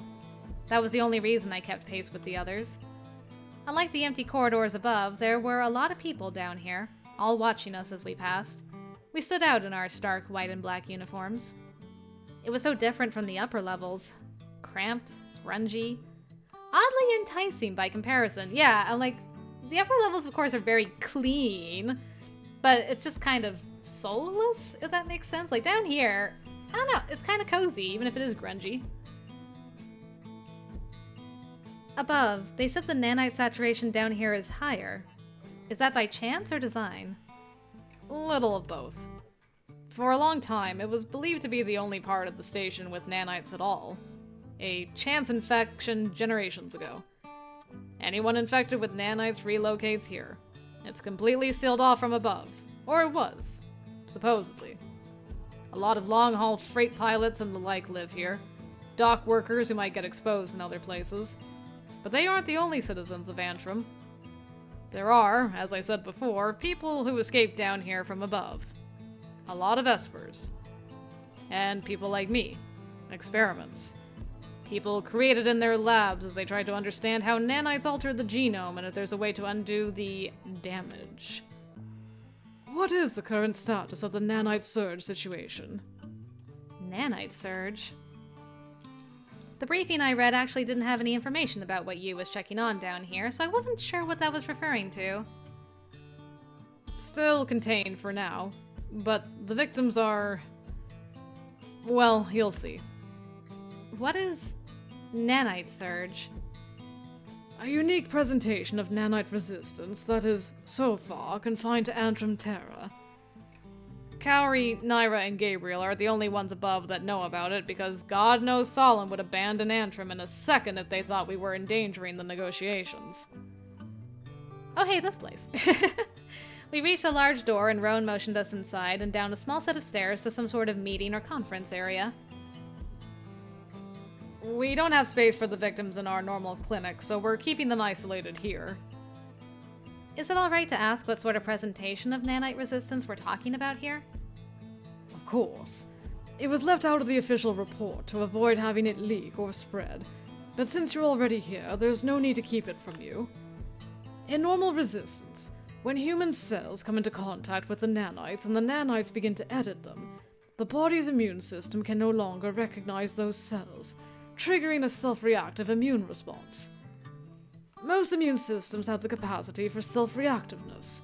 That was the only reason I kept pace with the others. Unlike the empty corridors above, there were a lot of people down here, all watching us as we passed. We stood out in our stark white and black uniforms. It was so different from the upper levels. Cramped, grungy, oddly enticing by comparison. Yeah, and like, the upper levels of course are very clean, but it's just kind of soulless, if that makes sense. Like down here, I don't know, it's kind of cozy, even if it is grungy. Above, they said the nanite saturation down here is higher. Is that by chance or design? A little of both. For a long time, it was believed to be the only part of the station with nanites at all. A chance infection generations ago. Anyone infected with nanites relocates here. It's completely sealed off from above. Or it was. Supposedly. A lot of long-haul freight pilots and the like live here. Dock workers who might get exposed in other places. But they aren't the only citizens of Antrim. There are, as I said before, people who escape down here from above. A lot of espers. And people like me. Experiments. People created in their labs as they tried to understand how nanites alter the genome and if there's a way to undo the damage. What is the current status of the nanite surge situation? Nanite surge? The briefing I read actually didn't have any information about what YUU was checking on down here, so I wasn't sure what that was referring to. Still contained for now, but the victims are... well, you'll see. What is nanite surge? A unique presentation of nanite resistance that is, so far, confined to Antrim Terra. Cowrie, Naira, and Gabriel are the only ones above that know about it because God knows Solemn would abandon Antrim in a second if they thought we were endangering the negotiations. Oh hey, this place. We reached a large door and Roan motioned us inside and down a small set of stairs to some sort of meeting or conference area. We don't have space for the victims in our normal clinic, so we're keeping them isolated here. Is it alright to ask what sort of presentation of nanite resistance we're talking about here? Of course. It was left out of the official report to avoid having it leak or spread, but since you're already here, there's no need to keep it from you. In normal resistance, when human cells come into contact with the nanites and the nanites begin to edit them, the body's immune system can no longer recognize those cells, triggering a self-reactive immune response. Most immune systems have the capacity for self-reactiveness.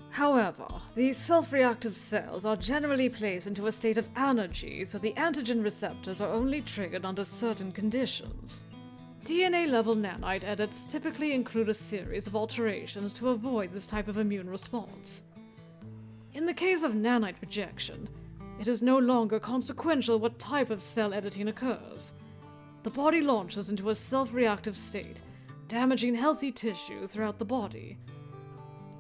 However, these self-reactive cells are generally placed into a state of anergy, so the antigen receptors are only triggered under certain conditions. DNA-level nanite edits typically include a series of alterations to avoid this type of immune response. In the case of nanite rejection, it is no longer consequential what type of cell editing occurs. The body launches into a self-reactive state, damaging healthy tissue throughout the body.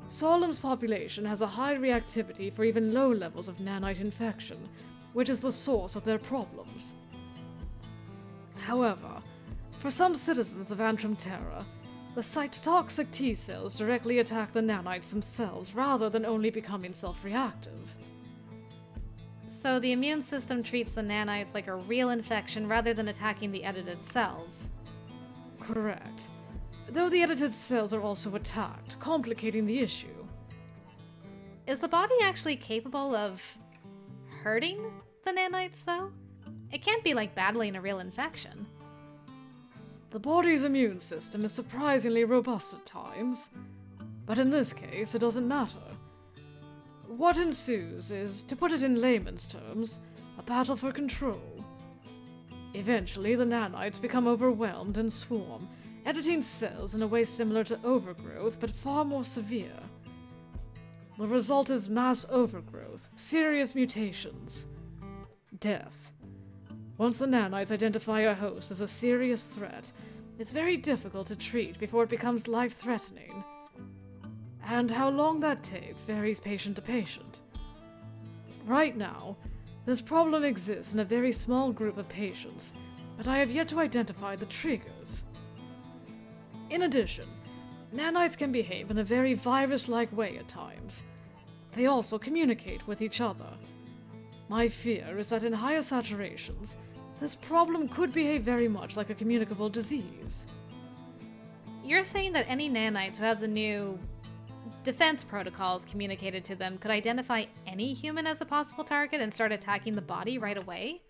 Solemn's population has a high reactivity for even low levels of nanite infection, which is the source of their problems. However, for some citizens of Antrim Terra, the cytotoxic T cells directly attack the nanites themselves rather than only becoming self-reactive. So the immune system treats the nanites like a real infection rather than attacking the edited cells. Correct. Though the edited cells are also attacked, complicating the issue. Is the body actually capable of hurting the nanites, though? It can't be like battling a real infection. The body's immune system is surprisingly robust at times, but in this case it doesn't matter. What ensues is, to put it in layman's terms, a battle for control. Eventually the nanites become overwhelmed and swarm, editing cells in a way similar to overgrowth but far more severe. The result is mass overgrowth, serious mutations, death. Once the nanites identify a host as a serious threat, it's very difficult to treat before it becomes life-threatening. And how long that takes varies patient to patient. Right now, this problem exists in a very small group of patients, but I have yet to identify the triggers. In addition, nanites can behave in a very virus-like way at times. They also communicate with each other. My fear is that in higher saturations, this problem could behave very much like a communicable disease. You're saying that any nanites who have the new defense protocols communicated to them could identify any human as a possible target and start attacking the body right away?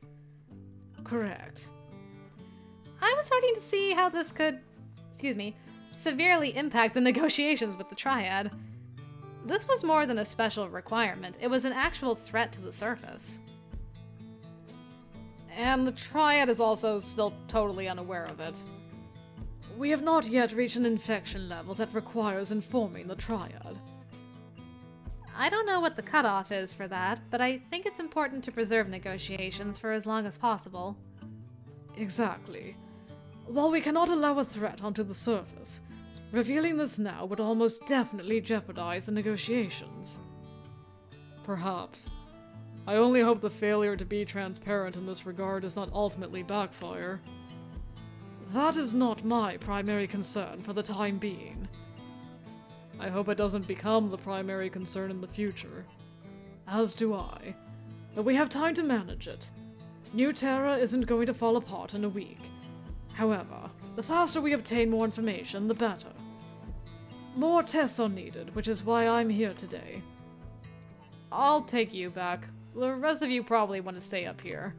Correct. I was starting to see how this could, severely impact the negotiations with the Triad. This was more than a special requirement. It was an actual threat to the surface. And the Triad is also still totally unaware of it. We have not yet reached an infection level that requires informing the Triad. I don't know what the cutoff is for that, but I think it's important to preserve negotiations for as long as possible. Exactly. While we cannot allow a threat onto the surface, revealing this now would almost definitely jeopardize the negotiations. Perhaps. I only hope the failure to be transparent in this regard does not ultimately backfire. That is not my primary concern for the time being. I hope it doesn't become the primary concern in the future. As do I. But we have time to manage it. New Terra isn't going to fall apart in a week. However, the faster we obtain more information, the better. More tests are needed, which is why I'm here today. I'll take you back. The rest of you probably want to stay up here.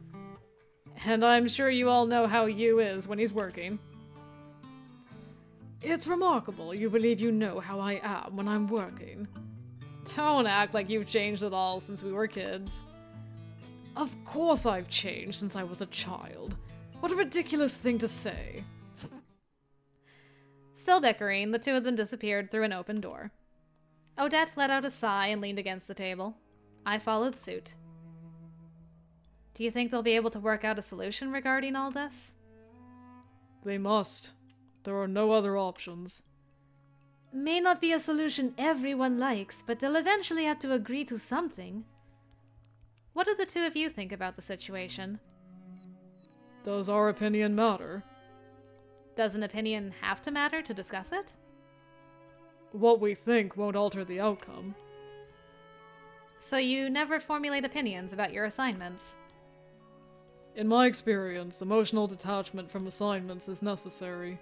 And I'm sure you all know how YUU is when he's working. It's remarkable you believe you know how I am when I'm working. Don't act like you've changed at all since we were kids. Of course I've changed since I was a child. What a ridiculous thing to say. Still bickering, the two of them disappeared through an open door. Odette let out a sigh and leaned against the table. I followed suit. Do you think they'll be able to work out a solution regarding all this? They must. There are no other options. May not be a solution everyone likes, but they'll eventually have to agree to something. What do the two of you think about the situation? Does our opinion matter? Does an opinion have to matter to discuss it? What we think won't alter the outcome. So you never formulate opinions about your assignments? In my experience, emotional detachment from assignments is necessary.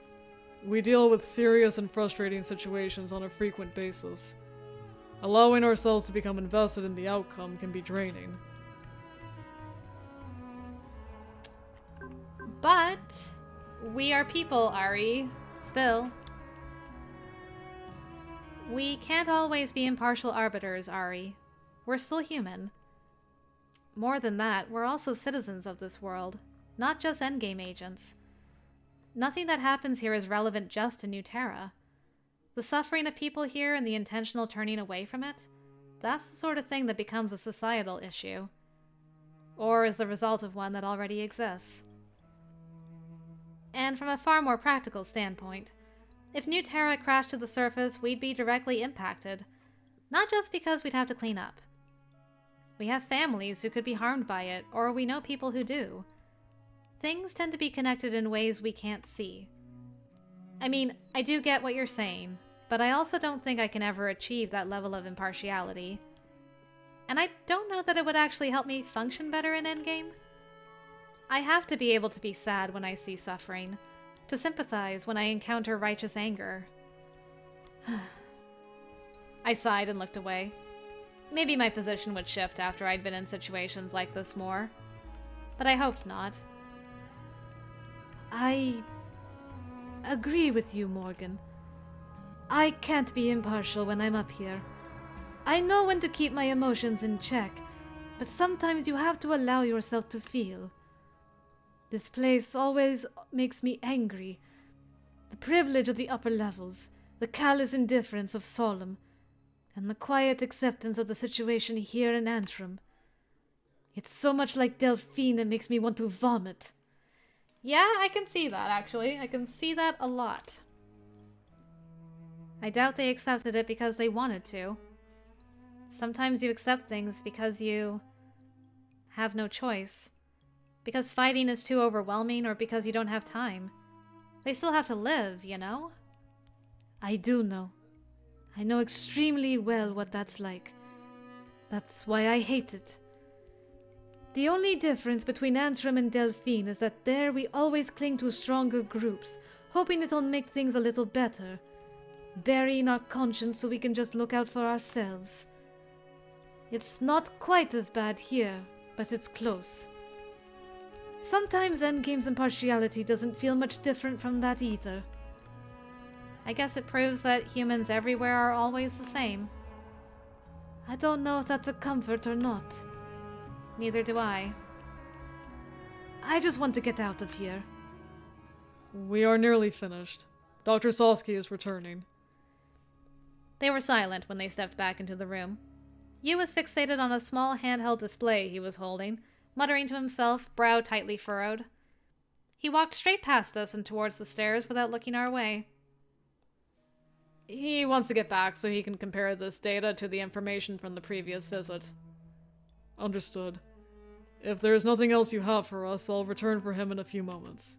We deal with serious and frustrating situations on a frequent basis. Allowing ourselves to become invested in the outcome can be draining. But we are people, Ari. Still. We can't always be impartial arbiters, Ari. We're still human. More than that, we're also citizens of this world, not just endgame agents. Nothing that happens here is relevant just to New Terra. The suffering of people here and the intentional turning away from it, that's the sort of thing that becomes a societal issue. Or is the result of one that already exists. And from a far more practical standpoint, if New Terra crashed to the surface, we'd be directly impacted. Not just because we'd have to clean up. We have families who could be harmed by it, or we know people who do. things tend to be connected in ways we can't see. I mean, I do get what you're saying, but I also don't think I can ever achieve that level of impartiality. And I don't know that it would actually help me function better in Endgame. I have to be able to be sad when I see suffering, to sympathize when I encounter righteous anger. I sighed and looked away. Maybe my position would shift after I'd been in situations like this more. But I hoped not. I agree with you, Morgan. I can't be impartial when I'm up here. I know when to keep my emotions in check, but sometimes you have to allow yourself to feel. This place always makes me angry. The privilege of the upper levels, the callous indifference of Solemn, and the quiet acceptance of the situation here in Antrim. It's so much like Delphine it makes me want to vomit. Yeah, I can see that, actually. I can see that a lot. I doubt they accepted it because they wanted to. Sometimes you accept things because you have no choice. Because fighting is too overwhelming or because you don't have time. They still have to live, you know? I do know. I know extremely well what that's like. That's why I hate it. The only difference between Antrim and Delphine is that there we always cling to stronger groups, hoping it'll make things a little better, burying our conscience so we can just look out for ourselves. It's not quite as bad here, but it's close. Sometimes Endgame's impartiality doesn't feel much different from that either. I guess it proves that humans everywhere are always the same. I don't know if that's a comfort or not. Neither do I. I just want to get out of here. We are nearly finished. Dr. Sosky is returning. They were silent when they stepped back into the room. YUU was fixated on a small handheld display he was holding, muttering to himself, brow tightly furrowed. He walked straight past us and towards the stairs without looking our way. He wants to get back so he can compare this data to the information from the previous visit. Understood. If there is nothing else you have for us, I'll return for him in a few moments.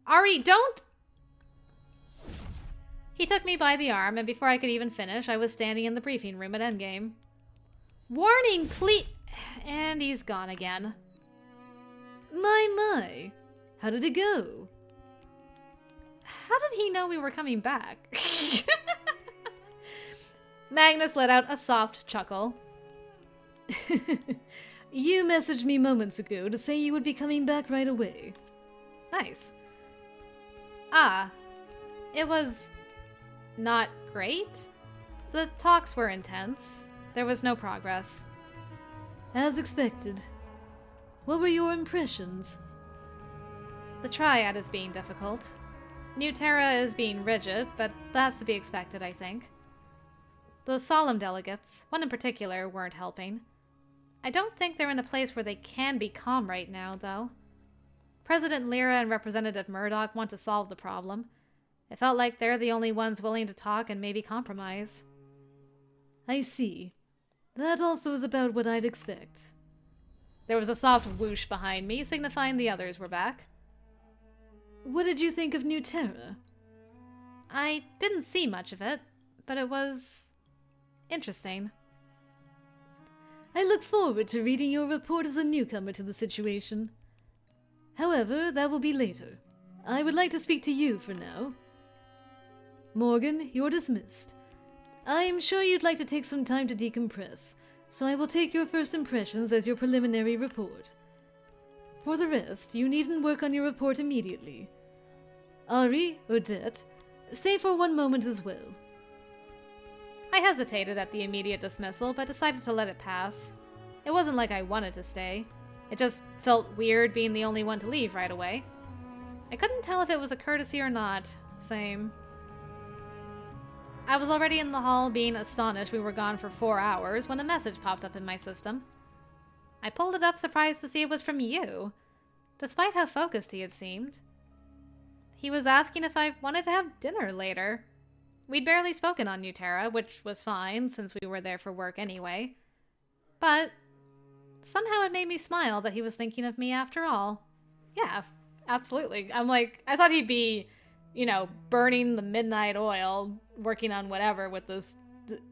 Ari, don't! He took me by the arm, and before I could even finish, I was standing in the briefing room at Endgame. Warning, please! And he's gone again. My. How did it go? How did he know we were coming back? Magnus let out a soft chuckle. You messaged me moments ago to say you would be coming back right away. Nice. Ah, it was not great. The talks were intense. There was no progress. As expected. What were your impressions? The triad is being difficult. New Terra is being rigid, but that's to be expected, I think. The solemn delegates, one in particular, weren't helping. I don't think they're in a place where they can be calm right now, though. President Lyra and Representative Murdoch want to solve the problem. It felt like they're the only ones willing to talk and maybe compromise. I see. That also is about what I'd expect. There was a soft whoosh behind me, signifying the others were back. What did you think of New Terra? I didn't see much of it, but it was interesting. I look forward to reading your report as a newcomer to the situation. However, that will be later. I would like to speak to you for now. Morgan, you're dismissed. I am sure you'd like to take some time to decompress, so I will take your first impressions as your preliminary report. For the rest, you needn't work on your report immediately. Ari, Odette, stay for one moment as well. I hesitated at the immediate dismissal, but decided to let it pass. It wasn't like I wanted to stay. It just felt weird being the only one to leave right away. I couldn't tell if it was a courtesy or not. Same. I was already in the hall being astonished we were gone for 4 hours when a message popped up in my system. I pulled it up, surprised to see it was from YUU, despite how focused he had seemed. He was asking if I wanted to have dinner later. We'd barely spoken on New Terra, which was fine since we were there for work anyway. But somehow it made me smile that he was thinking of me after all. Yeah, absolutely. I'm like, I thought he'd be, burning the midnight oil, working on whatever with this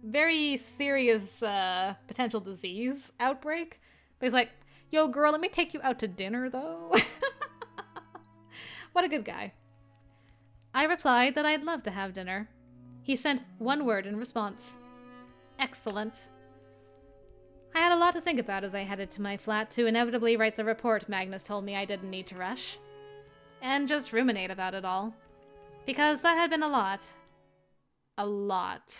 very serious potential disease outbreak. But he's like, yo, girl, let me take you out to dinner, though. What a good guy. I replied that I'd love to have dinner. He sent one word in response. Excellent. I had a lot to think about as I headed to my flat to inevitably write the report Magnus told me I didn't need to rush. And just ruminate about it all. Because that had been a lot. A lot.